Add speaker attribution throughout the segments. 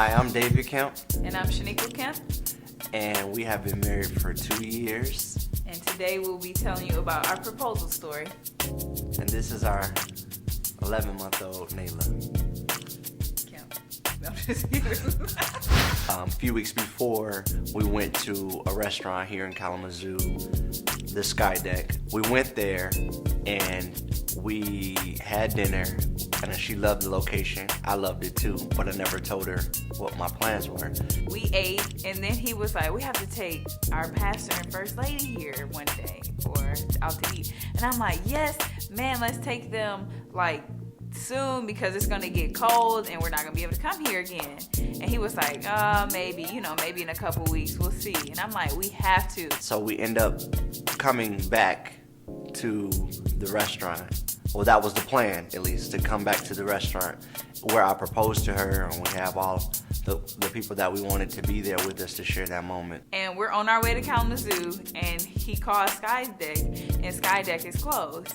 Speaker 1: Hi, I'm David Kemp.
Speaker 2: And I'm Shaniqua Kemp.
Speaker 1: And we have been married for 2 years.
Speaker 2: And today we'll be telling you about our proposal story.
Speaker 1: And this is our 11-month-old Nayla.
Speaker 2: Kemp. No, I'm just kidding.
Speaker 1: A few weeks before, we went to a restaurant here in Kalamazoo, the Sky Deck. We went there and we had dinner, and she loved the location. I loved it too, but I never told her what my plans were.
Speaker 2: We ate, and then he was like, we have to take our pastor and first lady here one day or out to eat. And I'm like, yes, man, let's take them like soon because it's gonna get cold and we're not gonna be able to come here again. And he was like, maybe in a couple weeks, we'll see. And I'm like, we have to.
Speaker 1: So we end up coming back to the restaurant. Well, that was the plan, at least, to come back to the restaurant where I proposed to her, and we have all the people that we wanted to be there with us to share that moment.
Speaker 2: And we're on our way to Kalamazoo, and he called Sky Deck, and Sky Deck is closed.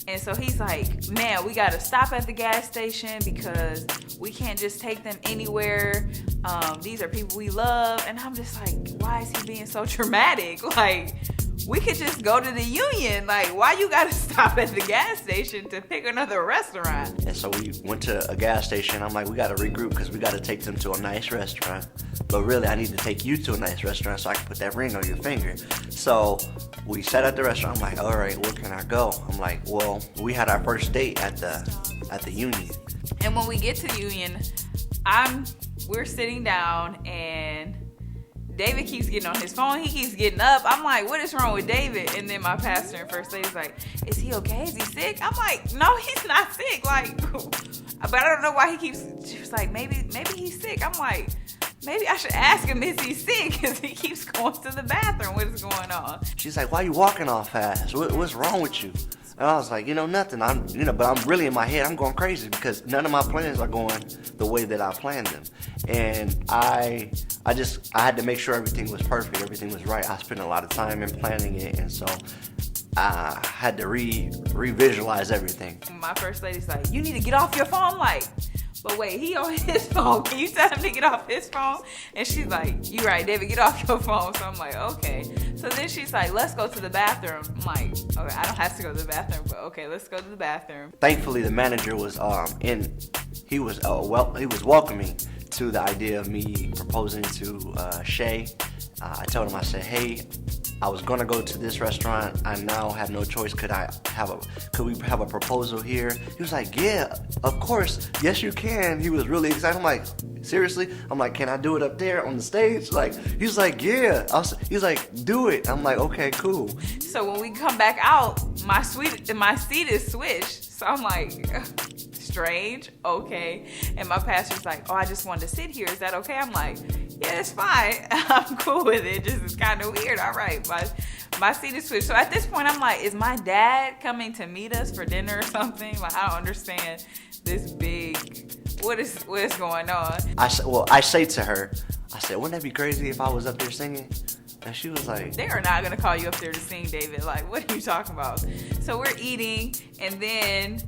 Speaker 2: And so he's like, man, we got to stop at the gas station because we can't just take them anywhere. These are people we love. And I'm just like, why is he being so dramatic? Like, we could just go to the Union. Like, why you got to stop at the gas station to pick another restaurant?
Speaker 1: And so we went to a gas station. I'm like, we got to regroup because we got to take them to a nice restaurant. But really, I need to take you to a nice restaurant so I can put that ring on your finger. So we sat at the restaurant. I'm like, all right, where can I go? I'm like, well, we had our first date at the Union.
Speaker 2: And when we get to the Union, we're sitting down, and David keeps getting on his phone. He keeps getting up. I'm like, what is wrong with David? And then my pastor and first lady's like, is he okay? Is he sick? I'm like, no, he's not sick. Like, but I don't know why she was like, maybe he's sick. I'm like, maybe I should ask him, is he sick? Because he keeps going to the bathroom. What is going on?
Speaker 1: She's like, why are you walking all fast? What's wrong with you? And I was like, nothing. But I'm really in my head. I'm going crazy because none of my plans are going the way that I planned them. And I had to make sure everything was perfect. Everything was right. I spent a lot of time in planning it. And so I had to re-visualize everything.
Speaker 2: My first lady's like, you need to get off your phone. I'm like, but wait, he on his phone. Can you tell him to get off his phone? And she's like, you right, David, get off your phone. So I'm like, okay. So then she's like, let's go to the bathroom. I'm like, okay, I don't have to go to the bathroom, but okay, let's go to the bathroom.
Speaker 1: Thankfully, the manager was he was welcoming to the idea of me proposing to Shay. I told him, I said, hey, I was gonna go to this restaurant. I now have no choice. Could we have a proposal here? He was like, yeah, of course. Yes, you can. He was really excited. I'm like, seriously? I'm like, can I do it up there on the stage? Like, he's like, yeah. He's like, do it. I'm like, okay, cool.
Speaker 2: So when we come back out, my seat is switched. So I'm like, strange, okay. And my pastor's like, oh, I just wanted to sit here. Is that okay? I'm like, yeah, it's fine. I'm cool with it. Just it's kind of weird. All right, my seat is switched. So at this point, I'm like, is my dad coming to meet us for dinner or something? Like, I don't understand this big. What is going on? I
Speaker 1: say to her, I said, wouldn't that be crazy if I was up there singing? And she was like,
Speaker 2: they are not gonna call you up there to sing, David. Like, what are you talking about? So we're eating, and then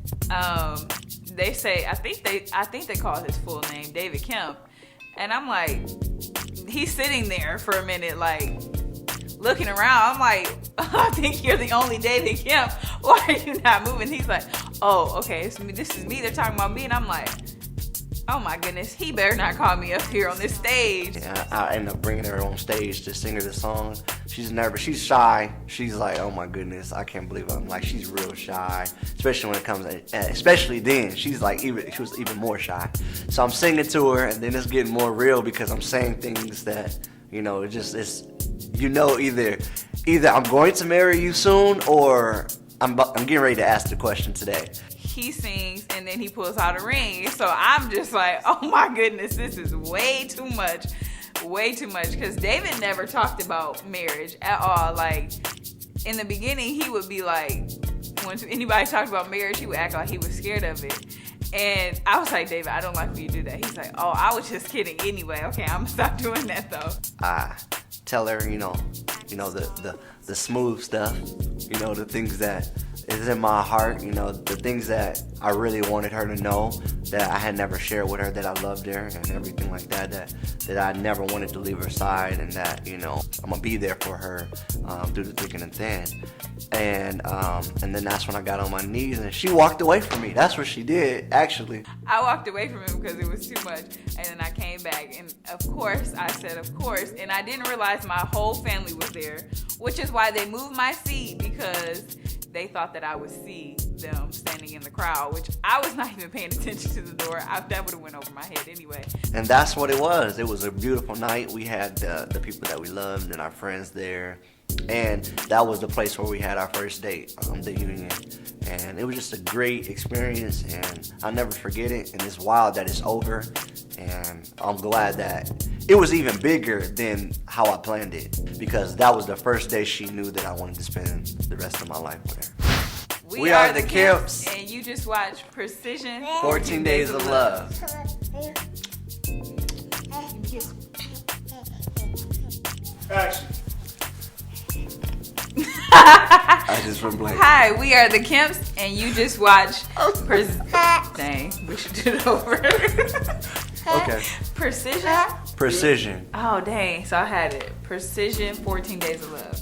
Speaker 2: they say, I think they call his full name, David Kemp. And I'm like, he's sitting there for a minute, like, looking around. I'm like, I think you're the only David Kemp. Why are you not moving? He's like, oh, okay, this is me. They're talking about me. And I'm like, oh my goodness, he better not call me up here on this stage.
Speaker 1: Yeah, I ended up bringing her on stage to sing her the song. She's nervous. She's shy. She's like, oh my goodness, I can't believe it. I'm like, she's real shy, especially when it comes to, especially then. She was even more shy. So I'm singing to her, and then it's getting more real because I'm saying things that, either I'm going to marry you soon or I'm getting ready to ask the question today.
Speaker 2: He sings, and then he pulls out a ring. So I'm just like, oh my goodness, this is way too much. Because David never talked about marriage at all. Like, in the beginning, he would be like, when anybody talked about marriage, he would act like he was scared of it. And I was like, David, I don't like when you do that. He's like, oh, I was just kidding anyway. Okay, I'm gonna stop doing that though.
Speaker 1: I tell her, the the smooth stuff, you know, the things that is in my heart, you know, the things that I really wanted her to know that I had never shared with her, that I loved her and everything like that, that I never wanted to leave her side, and that, you know, I'm gonna be there for her through the thick and the thin. And then that's when I got on my knees and she walked away from me. That's what she did, actually.
Speaker 2: I walked away from him because it was too much, and then I came back, and of course I said of course, and I didn't realize my whole family was there, which is why they moved my seat, because they thought that I would see them standing in the crowd, which I was not even paying attention to the door. That would have went over my head anyway.
Speaker 1: And that's what it was. It was a beautiful night. We had the people that we loved and our friends there. And that was the place where we had our first date, the union. And it was just a great experience, and I'll never forget it. And it's wild that it's over. And I'm glad that it was even bigger than how I planned it, because that was the first day she knew that I wanted to spend the rest of my life with her.
Speaker 2: We are the Kemps, and you just watched Precision
Speaker 1: 14 Days of Love.
Speaker 3: Action.
Speaker 1: I just went blank.
Speaker 2: Hi, we are the Kemps, and you just watched Dang, we should do it over.
Speaker 1: Okay.
Speaker 2: Precision?
Speaker 1: Precision.
Speaker 2: Oh, dang. So I had it. Precision 14 Days of Love.